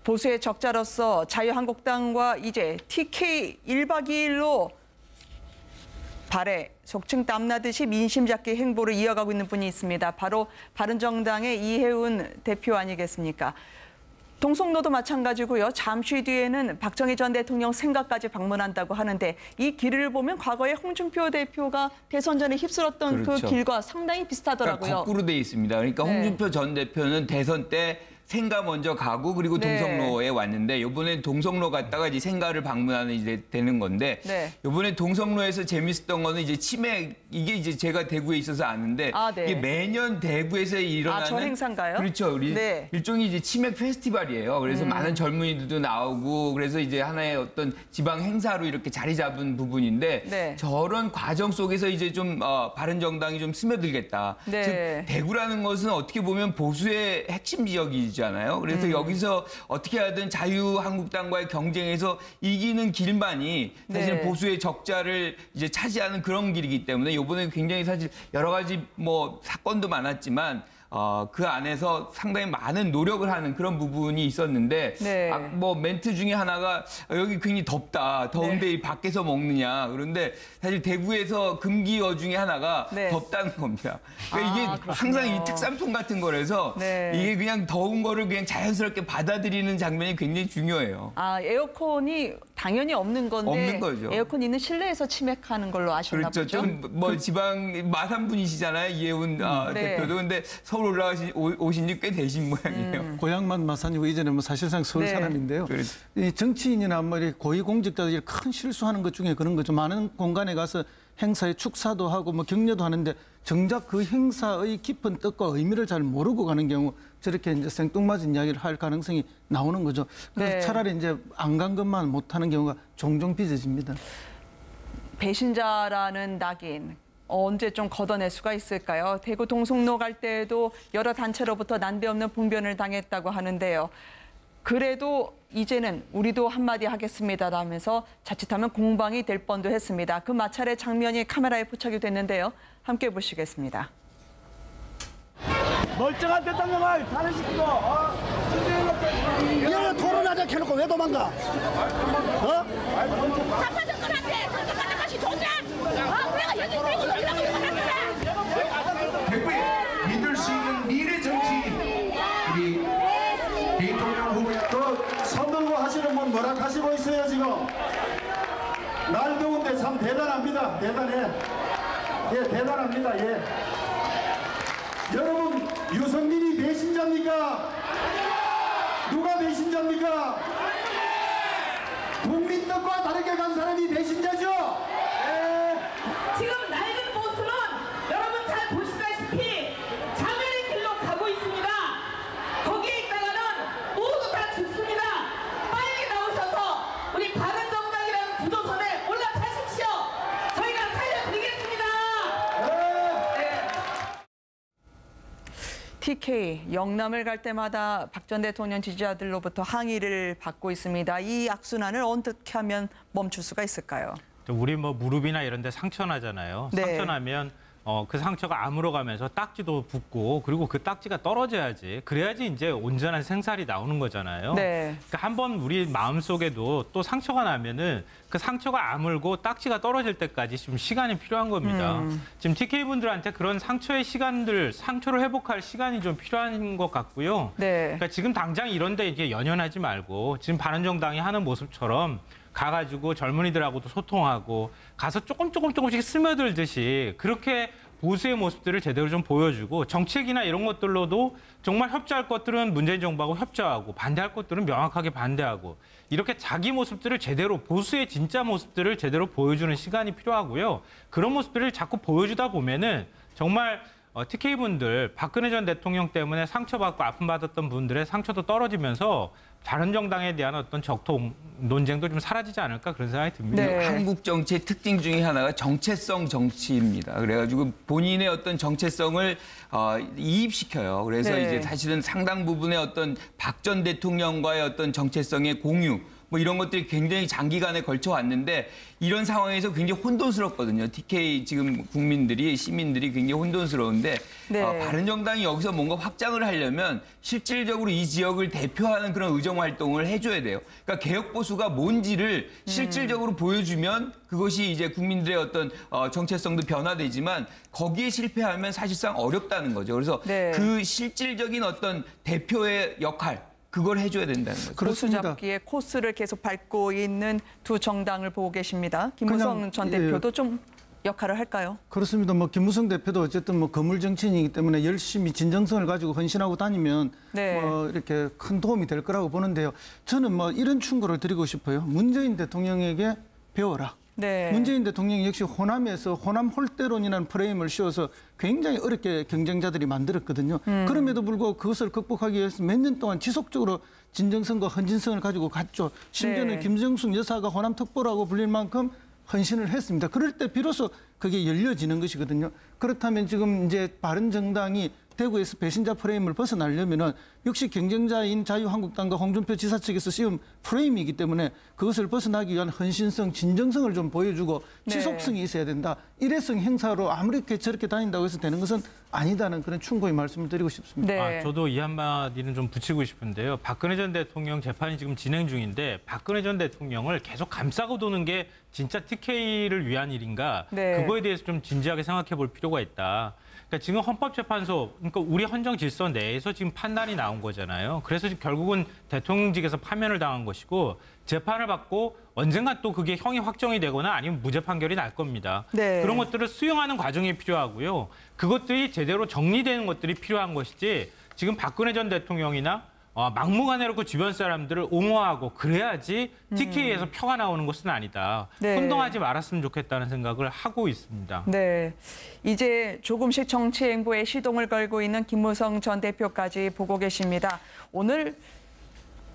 보수의 적자로서 자유한국당과 이제 TK 1박 2일로 발에 속칭 땀나듯이 민심 잡기 행보를 이어가고 있는 분이 있습니다. 바로 바른정당의 이해운 대표 아니겠습니까? 동성로도 마찬가지고요. 잠시 뒤에는 박정희 전 대통령 생가까지 방문한다고 하는데 이 길을 보면 과거에 홍준표 대표가 대선 전에 휩쓸었던 그렇죠. 그 길과 상당히 비슷하더라고요. 그러니까 거꾸로 돼 있습니다. 그러니까 네. 홍준표 전 대표는 대선 때 생가 먼저 가고 그리고 네. 동성로에 왔는데 이번에 동성로 갔다가 이제 생가를 방문하는 이제 되는 건데 네. 이번에 동성로에서 재밌었던 거는 이제 치맥 이게 이제 제가 대구에 있어서 아는데 네. 이게 매년 대구에서 일어나는 저 행사인가요? 그렇죠. 네. 일종의 이제 치맥 페스티벌이에요. 그래서 많은 젊은이들도 나오고 그래서 이제 하나의 어떤 지방 행사로 이렇게 자리 잡은 부분인데 네. 저런 과정 속에서 이제 좀 바른정당이 좀 스며들겠다. 네. 즉 대구라는 것은 어떻게 보면 보수의 핵심 지역이잖아요. 그래서 여기서 어떻게 하든 자유한국당과의 경쟁에서 이기는 길만이 사실 네. 보수의 적자를 이제 차지하는 그런 길이기 때문에 이번에 굉장히 사실 여러 가지 뭐 사건도 많았지만 그 안에서 상당히 많은 노력을 하는 그런 부분이 있었는데 네. 뭐 멘트 중에 하나가 여기 굉장히 덥다. 더운데 이 밖에서 먹느냐. 그런데 사실 대구에서 금기어 중에 하나가 네. 덥다는 겁니다. 그러니까 이게 그렇군요. 항상 이 특산품 같은 거라서 네. 이게 그냥 더운 거를 그냥 자연스럽게 받아들이는 장면이 굉장히 중요해요. 에어컨이 당연히 없는 건데 없는 거죠. 에어컨 있는 실내에서 치맥하는 걸로 아셨나 그렇죠. 보죠? 좀 뭐 지방 마산 분이시잖아요. 이해운 네. 대표도. 근데 서울 오신 지 꽤 되신 모양이에요. 고향만 마산이고 이제는 뭐 사실상 서울 네. 사람인데요. 그렇죠. 이 정치인이나 뭐 고위공직자들이 큰 실수하는 것 중에 그런 거죠. 많은 공간에 가서 행사에 축사도 하고 뭐 격려도 하는데 정작 그 행사의 깊은 뜻과 의미를 잘 모르고 가는 경우 저렇게 이제 생뚱맞은 이야기를 할 가능성이 나오는 거죠. 그래서 네. 차라리 이제 안 간 것만 못하는 경우가 종종 빚어집니다. 배신자라는 낙인 언제 좀 걷어낼 수가 있을까요? 대구 동성로 갈 때에도 여러 단체로부터 난데없는 봉변을 당했다고 하는데요. 그래도 이제는 우리도 한마디 하겠습니다라면서 자칫하면 공방이 될 뻔도 했습니다. 그 마찰의 장면이 카메라에 포착이 됐는데요. 함께 보시겠습니다. 멀쩡한 대통령을 탄핵시키고 이거는 토론하자 켜놓고 왜 도망가? 자파정권한테 선택하는 것이 좋냐? 우리가 여기 대구 놀이라고 생각하는데 대구에 믿을 수 있는 미래 정치 우리 대통령 후보 선들고 하시는 분 뭐라 하시고 있어요 지금? 날 더운데 참 대단합니다. 대단해. 예, 대단합니다. 예. 여러분 유승민이 배신자입니까? 누가 배신자입니까? 국민 뜻과 다르게 간 사람이 배신자죠? 지금 낡은 보수는 여러분 잘 보시다시피 자멸의 길로 가고 있습니다. 거기에 있다가는 모두 다 죽습니다. 빨리 나오셔서 우리 바른정당이라는 구조선에 올라타십시오. 저희가 살려드리겠습니다. TK 영남을 갈 때마다 박 전 대통령 지지자들로부터 항의를 받고 있습니다. 이 악순환을 어떻게 하면 멈출 수가 있을까요? 우리 뭐 무릎이나 이런 데 상처 나잖아요. 네. 상처 나면 그 상처가 아물어가면서 딱지도 붓고 그리고 그 딱지가 떨어져야지. 그래야지 이제 온전한 생살이 나오는 거잖아요. 네. 그러니까 한번 우리 마음속에도 또 상처가 나면은 그 상처가 아물고 딱지가 떨어질 때까지 좀 시간이 필요한 겁니다. 지금 TK분들한테 그런 상처의 시간들, 상처를 회복할 시간이 좀 필요한 것 같고요. 네. 그러니까 지금 당장 이런 데 이제 연연하지 말고 지금 바른정당이 하는 모습처럼 가가지고 젊은이들하고도 소통하고 가서 조금씩 스며들듯이 그렇게 보수의 모습들을 제대로 좀 보여주고 정책이나 이런 것들로도 정말 협조할 것들은 문재인 정부하고 협조하고 반대할 것들은 명확하게 반대하고 이렇게 자기 모습들을 제대로 보수의 진짜 모습들을 제대로 보여주는 시간이 필요하고요. 그런 모습들을 자꾸 보여주다 보면은 정말 TK분들 박근혜 전 대통령 때문에 상처받고 아픔받았던 분들의 상처도 떨어지면서 바른정당에 대한 어떤 적통 논쟁도 좀 사라지지 않을까 그런 생각이 듭니다. 네. 한국 정치의 특징 중에 하나가 정체성 정치입니다. 그래가지고 본인의 어떤 정체성을 이입시켜요. 그래서 네. 이제 사실은 상당 부분의 어떤 박 전 대통령과의 어떤 정체성의 공유, 뭐 이런 것들이 굉장히 장기간에 걸쳐 왔는데 이런 상황에서 굉장히 혼돈스럽거든요. TK 지금 국민들이 시민들이 굉장히 혼돈스러운데 네. 바른정당이 여기서 뭔가 확장을 하려면 실질적으로 이 지역을 대표하는 그런 의정 활동을 해줘야 돼요. 그러니까 개혁 보수가 뭔지를 실질적으로 보여주면 그것이 이제 국민들의 어떤 정체성도 변화되지만 거기에 실패하면 사실상 어렵다는 거죠. 그래서 네. 그 실질적인 어떤 대표의 역할 그걸 해줘야 된다는 거죠. 보수 잡기의 코스를 계속 밟고 있는 두 정당을 보고 계십니다. 김무성 전 대표도 좀 역할을 할까요? 그렇습니다. 뭐 김무성 대표도 어쨌든 뭐 거물 정치인이기 때문에 열심히 진정성을 가지고 헌신하고 다니면 네. 뭐 이렇게 큰 도움이 될 거라고 보는데요. 저는 뭐 이런 충고를 드리고 싶어요. 문재인 대통령에게 배워라. 네. 문재인 대통령 역시 호남에서 호남 홀대론이라는 프레임을 씌워서 굉장히 어렵게 경쟁자들이 만들었거든요. 그럼에도 불구하고 그것을 극복하기 위해서 몇 년 동안 지속적으로 진정성과 헌진성을 가지고 갔죠. 심지어는 네. 김정숙 여사가 호남 특보라고 불릴 만큼 헌신을 했습니다. 그럴 때 비로소 그게 열려지는 것이거든요. 그렇다면 지금 이제 바른정당이 대구에서 배신자 프레임을 벗어나려면은 역시 경쟁자인 자유한국당과 홍준표 지사 측에서 씌운 프레임이기 때문에 그것을 벗어나기 위한 헌신성, 진정성을 좀 보여주고 지속성이 있어야 된다. 일회성 행사로 아무렇게 저렇게 다닌다고 해서 되는 것은 아니다는 그런 충고의 말씀을 드리고 싶습니다. 네. 저도 이 한마디는 좀 붙이고 싶은데요. 박근혜 전 대통령 재판이 지금 진행 중인데 박근혜 전 대통령을 계속 감싸고 도는 게 진짜 TK를 위한 일인가? 네. 그거에 대해서 좀 진지하게 생각해 볼 필요가 있다. 그러니까 지금 헌법재판소, 그러니까 우리 헌정 질서 내에서 지금 판단이 나온 거잖아요. 그래서 지금 결국은 대통령직에서 파면을 당한 것이고 재판을 받고 언젠가 또 그게 형이 확정이 되거나 아니면 무죄 판결이 날 겁니다. 네. 그런 것들을 수용하는 과정이 필요하고요. 그것들이 제대로 정리되는 것들이 필요한 것이지 지금 박근혜 전 대통령이나 막무가내로 그 주변 사람들을 옹호하고 그래야지 TK에서 표가 나오는 것은 아니다. 네. 혼동하지 말았으면 좋겠다는 생각을 하고 있습니다. 네, 이제 조금씩 정치 행보에 시동을 걸고 있는 김무성 전 대표까지 보고 계십니다. 오늘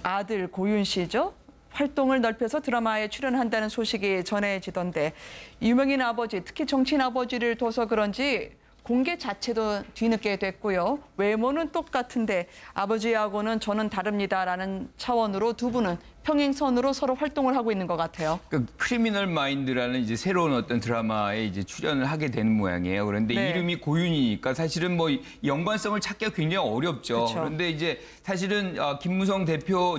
아들 고윤 씨죠? 활동을 넓혀서 드라마에 출연한다는 소식이 전해지던데 유명인 아버지, 특히 정치인 아버지를 둬서 그런지 공개 자체도 뒤늦게 됐고요. 외모는 똑같은데 아버지하고는 저는 다릅니다라는 차원으로 두 분은 평행선으로 서로 활동을 하고 있는 것 같아요. 그러니까 크리미널 마인드라는 이제 새로운 어떤 드라마에 이제 출연을 하게 되는 모양이에요. 그런데 네. 이름이 고윤이니까 사실은 뭐 연관성을 찾기가 굉장히 어렵죠. 그쵸. 그런데 이제 사실은 김무성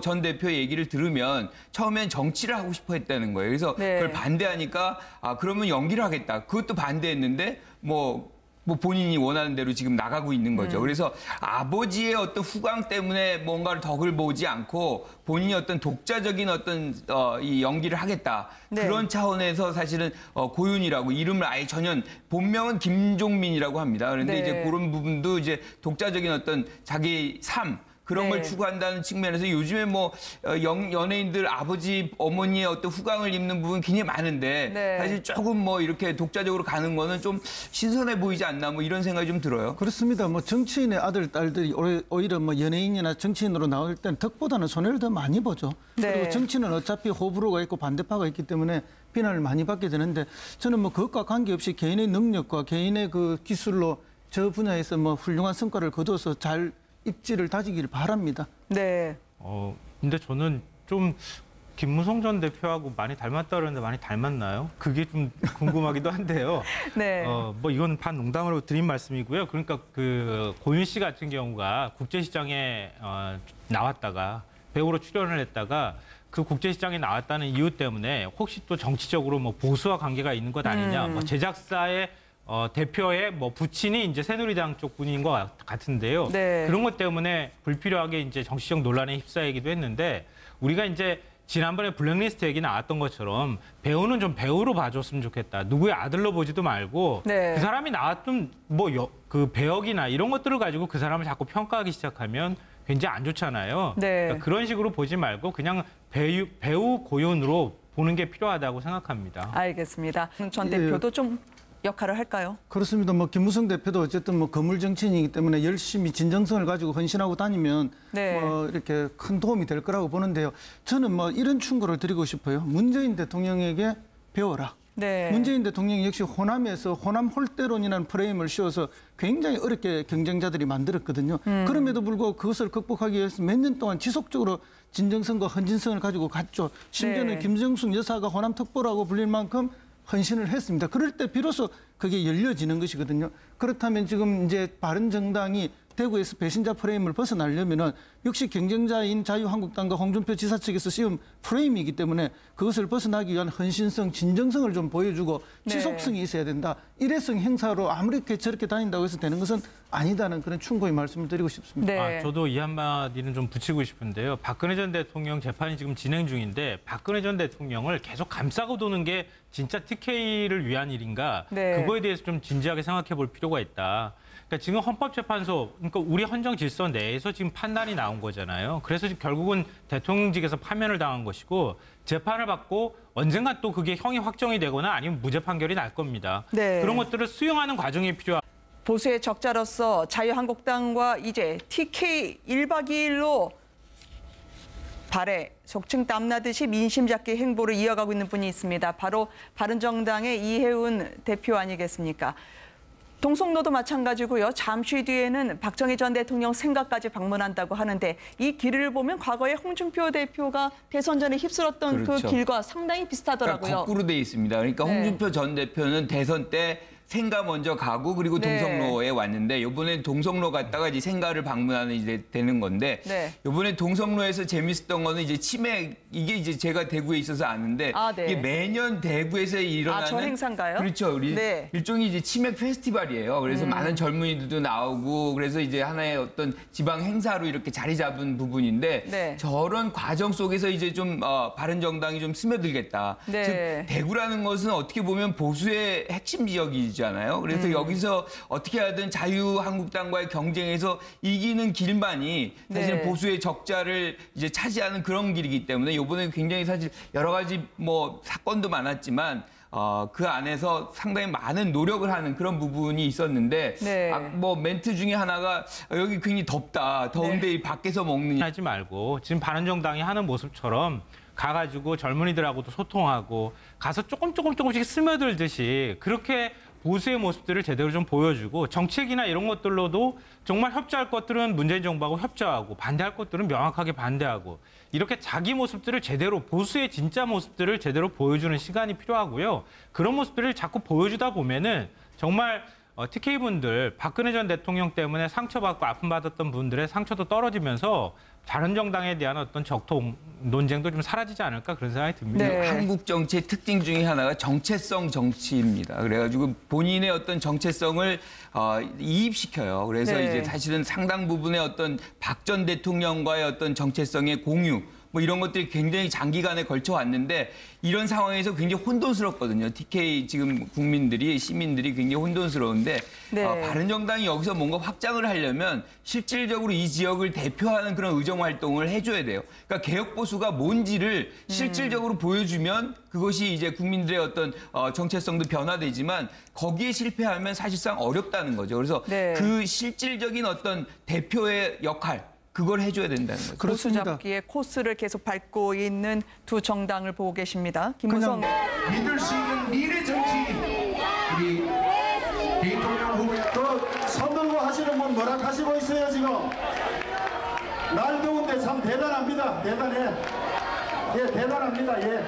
전 대표 얘기를 들으면 처음엔 정치를 하고 싶어 했다는 거예요. 그래서 네. 그걸 반대하니까 그러면 연기를 하겠다. 그것도 반대했는데 뭐 본인이 원하는 대로 지금 나가고 있는 거죠. 그래서 아버지의 어떤 후광 때문에 뭔가를 덕을 보지 않고 본인이 어떤 독자적인 어떤 이 연기를 하겠다. 네. 그런 차원에서 사실은 고윤이라고 이름을 아예 전혀 본명은 김종민이라고 합니다. 그런데 네. 이제 그런 부분도 이제 독자적인 어떤 자기 삶 그런 네. 걸 추구한다는 측면에서 요즘에 뭐 연예인들 아버지 어머니의 어떤 후광을 입는 부분 굉장히 많은데 네. 사실 조금 뭐 이렇게 독자적으로 가는 거는 좀 신선해 보이지 않나 뭐 이런 생각이 좀 들어요. 그렇습니다. 뭐 정치인의 아들, 딸들이 오히려 뭐 연예인이나 정치인으로 나올 때는 덕보다는 손해를 더 많이 보죠. 네. 그리고 정치는 어차피 호불호가 있고 반대파가 있기 때문에 비난을 많이 받게 되는데 저는 뭐 그것과 관계없이 개인의 능력과 개인의 그 기술로 저 분야에서 뭐 훌륭한 성과를 거둬서 잘 입지를 다지기를 바랍니다. 네. 근데 저는 좀 김무성 전 대표하고 많이 닮았다 그러는데 많이 닮았나요? 그게 좀 궁금하기도 한데요. 네. 뭐 이건 반농담으로 드린 말씀이고요. 그러니까 그 고윤 씨 같은 경우가 국제시장에 나왔다가 배우로 출연을 했다가 그 국제시장에 나왔다는 이유 때문에 혹시 또 정치적으로 뭐 보수와 관계가 있는 것 아니냐, 뭐 제작사의 대표의 뭐 부친이 이제 새누리당 쪽 분인 것 같은데요. 네. 그런 것 때문에 불필요하게 이제 정치적 논란에 휩싸이기도 했는데 우리가 이제 지난번에 블랙리스트 얘기 나왔던 것처럼 배우는 좀 배우로 봐줬으면 좋겠다. 누구의 아들로 보지도 말고 네. 그 사람이 나왔던 뭐 그 배역이나 이런 것들을 가지고 그 사람을 자꾸 평가하기 시작하면 굉장히 안 좋잖아요. 네. 그러니까 그런 식으로 보지 말고 그냥 배우 고윤으로 보는 게 필요하다고 생각합니다. 알겠습니다. 전 대표도 좀 역할을 할까요? 그렇습니다. 뭐 김무성 대표도 어쨌든 뭐 거물 정치인이기 때문에 열심히 진정성을 가지고 헌신하고 다니면 네. 뭐 이렇게 큰 도움이 될 거라고 보는데요. 저는 뭐 이런 충고를 드리고 싶어요. 문재인 대통령에게 배워라. 네. 문재인 대통령이 역시 호남에서 호남 홀대론이라는 프레임을 씌워서 굉장히 어렵게 경쟁자들이 만들었거든요. 그럼에도 불구하고 그것을 극복하기 위해서 몇 년 동안 지속적으로 진정성과 헌진성을 가지고 갔죠. 심지어는 네. 김정숙 여사가 호남 특보라고 불릴 만큼 헌신을 했습니다. 그럴 때 비로소 그게 열려지는 것이거든요. 그렇다면 지금 이제 바른정당이 대구에서 배신자 프레임을 벗어나려면은 역시 경쟁자인 자유한국당과 홍준표 지사 측에서 씌운 프레임이기 때문에 그것을 벗어나기 위한 헌신성, 진정성을 좀 보여주고 네. 지속성이 있어야 된다. 일회성 행사로 아무렇게 저렇게 다닌다고 해서 되는 것은 아니다는 그런 충고의 말씀을 드리고 싶습니다. 네. 저도 이 한마디는 좀 붙이고 싶은데요. 박근혜 전 대통령 재판이 지금 진행 중인데 박근혜 전 대통령을 계속 감싸고 도는 게 진짜 TK를 위한 일인가? 네. 그거에 대해서 좀 진지하게 생각해 볼 필요가 있다. 그러니까 지금 헌법재판소, 그러니까 우리 헌정 질서 내에서 지금 판단이 나온 거잖아요. 그래서 지금 결국은 대통령직에서 파면을 당한 것이고 재판을 받고 언젠가 또 그게 형이 확정이 되거나 아니면 무죄 판결이 날 겁니다. 네. 그런 것들을 수용하는 과정이 필요한. 보수의 적자로서 자유한국당과 이제 TK 1박 2일로 발에 속칭 땀나듯이 민심 잡기 행보를 이어가고 있는 분이 있습니다. 바로 바른정당의 이해운 대표 아니겠습니까? 동성로도 마찬가지고요. 잠시 뒤에는 박정희 전 대통령 생가까지 방문한다고 하는데 이 길을 보면 과거에 홍준표 대표가 대선 전에 휩쓸었던 그렇죠. 그 길과 상당히 비슷하더라고요. 그러니까 거꾸로 돼 있습니다. 그러니까 네. 홍준표 전 대표는 대선 때 생가 먼저 가고 그리고 네. 동성로에 왔는데 이번엔 동성로 갔다가 이제 생가를 방문하는 이제 되는 건데 네. 이번에 동성로에서 재밌었던 거는 이제 치맥 이게 이제 제가 대구에 있어서 아는데 아, 네. 이게 매년 대구에서 일어나는 저 행사인가요? 그렇죠. 네. 일종의 이제 치맥 페스티벌이에요. 그래서 많은 젊은이들도 나오고 그래서 이제 하나의 어떤 지방 행사로 이렇게 자리 잡은 부분인데 네. 저런 과정 속에서 이제 좀 바른정당이 좀 스며들겠다. 네. 즉 대구라는 것은 어떻게 보면 보수의 핵심 지역이잖아요. 그래서 여기서 어떻게 하든 자유한국당과의 경쟁에서 이기는 길만이 사실 네. 보수의 적자를 이제 차지하는 그런 길이기 때문에 이번에 굉장히 사실 여러 가지 뭐 사건도 많았지만 그 안에서 상당히 많은 노력을 하는 그런 부분이 있었는데 네. 뭐 멘트 중에 하나가 여기 굉장히 덥다. 더운데 이 밖에서 먹는 하지 말고 지금 바른정당이 하는 모습처럼 가가지고 젊은이들하고도 소통하고 가서 조금씩 스며들듯이 그렇게 보수의 모습들을 제대로 좀 보여주고 정책이나 이런 것들로도 정말 협조할 것들은 문재인 정부하고 협조하고 반대할 것들은 명확하게 반대하고 이렇게 자기 모습들을 제대로 보수의 진짜 모습들을 제대로 보여주는 시간이 필요하고요. 그런 모습들을 자꾸 보여주다 보면은 정말 TK분들 박근혜 전 대통령 때문에 상처받고 아픔받았던 분들의 상처도 떨어지면서 바른정당에 대한 어떤 적통 논쟁도 좀 사라지지 않을까 그런 생각이 듭니다. 네. 한국 정치의 특징 중에 하나가 정체성 정치입니다. 그래가지고 본인의 어떤 정체성을 이입시켜요. 그래서 네. 이제 사실은 상당 부분의 어떤 박 전 대통령과의 어떤 정체성의 공유 뭐 이런 것들이 굉장히 장기간에 걸쳐 왔는데 이런 상황에서 굉장히 혼돈스럽거든요. TK 지금 국민들이 시민들이 굉장히 혼돈스러운데 네. 바른정당이 여기서 뭔가 확장을 하려면 실질적으로 이 지역을 대표하는 그런 의정 활동을 해줘야 돼요. 그러니까 개혁 보수가 뭔지를 실질적으로 보여주면 그것이 이제 국민들의 어떤 정체성도 변화되지만 거기에 실패하면 사실상 어렵다는 거죠. 그래서 네. 그 실질적인 어떤 대표의 역할 그걸 해줘야 된다는 거죠. 보수 그렇습니다. 잡기의 코스를 계속 밟고 있는 두 정당을 보고 계십니다. 김무성 믿을 수 있는 미래 정치 우리 대통령 후보 그손 들고 하시는 분 뭐라 하시고 있어요 지금. 날 더운데 참 대단합니다. 대단해. 예, 대단합니다. 예.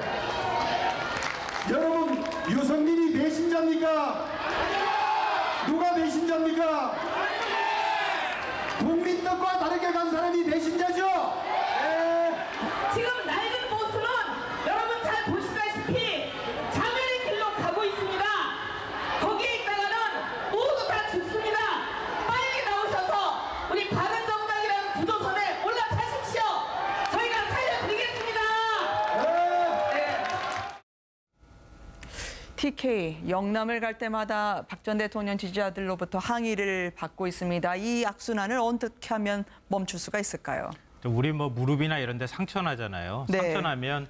여러분 유승민이 배신자입니까? 누가 배신자입니까? 국민 뜻과 다르게 간 사람이 배신자죠? 지금 낡은 보수는 여러분 잘 보시다시피 자멸의 길로 가고 있습니다. 거기에 있다가는 모두 다 죽습니다. 빨리 나오셔서 우리 바른정당이라는 구조선에 올라타십시오. 저희가 살려드리겠습니다. TK 영남을 갈 때마다 박 전 대통령 지지자들로부터 항의를 받고 있습니다. 이 악순환을 어떻게 하면 멈출 수가 있을까요? 우리 뭐 무릎이나 이런 데 상처 나잖아요. 네. 상처 나면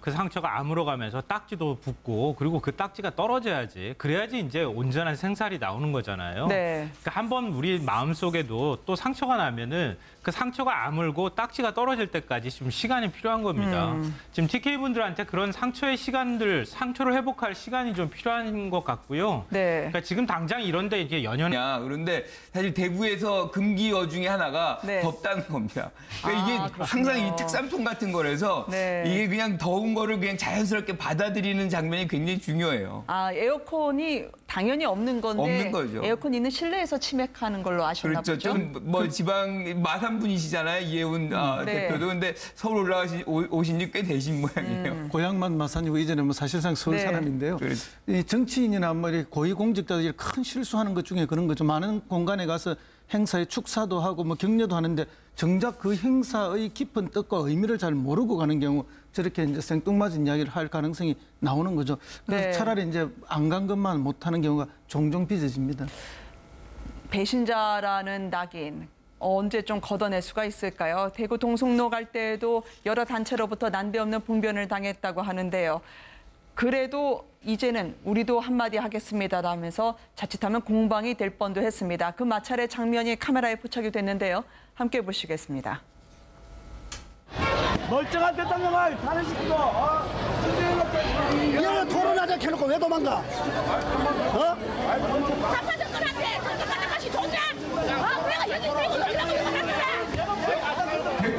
그 상처가 아물어가면서 딱지도 붓고 그리고 그 딱지가 떨어져야지 그래야지 이제 온전한 생살이 나오는 거잖아요. 네. 그러니까 한번 우리 마음속에도 또 상처가 나면은 그 상처가 아물고 딱지가 떨어질 때까지 좀 시간이 필요한 겁니다. 지금 TK분들한테 그런 상처의 시간들, 상처를 회복할 시간이 좀 필요한 것 같고요. 네. 그러니까 지금 당장 이런데 이제 그런데 사실 대구에서 금기어 중에 하나가 네. 덥다는 겁니다. 그러니까 이게 그렇군요. 항상 이 특산품 같은 거라서 네. 이게 그냥 더운 거를 그냥 자연스럽게 받아들이는 장면이 굉장히 중요해요. 에어컨이 당연히 없는 건데 없는 거죠. 에어컨 있는 실내에서 치맥하는 걸로 아셨나 그렇죠. 보죠? 좀 뭐 지방 마산 분이시잖아요, 이혜훈 네. 대표도. 근데 서울 오신 지 꽤 되신 모양이에요. 고향만 마산이고 이제는 뭐 사실상 서울 네. 사람인데요. 그렇죠. 이 정치인이나 뭐 이렇게 고위공직자들이 큰 실수하는 것 중에 그런 거죠. 많은 공간에 가서 행사에 축사도 하고 뭐 격려도 하는데 정작 그 행사의 깊은 뜻과 의미를 잘 모르고 가는 경우 저렇게 이제 생뚱맞은 이야기를 할 가능성이 나오는 거죠. 그래서 네. 차라리 이제 안 간 것만 못하는 경우가 종종 빚어집니다. 배신자라는 낙인 언제 좀 걷어낼 수가 있을까요? 대구 동성로 갈 때에도 여러 단체로부터 난데없는 봉변을 당했다고 하는데요. 그래도 이제는 우리도 한마디 하겠습니다라면서 자칫하면 공방이 될 뻔도 했습니다. 그 마찰의 장면이 카메라에 포착이 됐는데요. 함께 보시겠습니다. 멀쩡한 대통령을 탄핵시키고 이거는 토론하자 켜놓고 왜 도망가? 사파들한테 그렇게 가는 것이 좋냐? 우리가 여기 대구 놀라고 있는 것 같은데.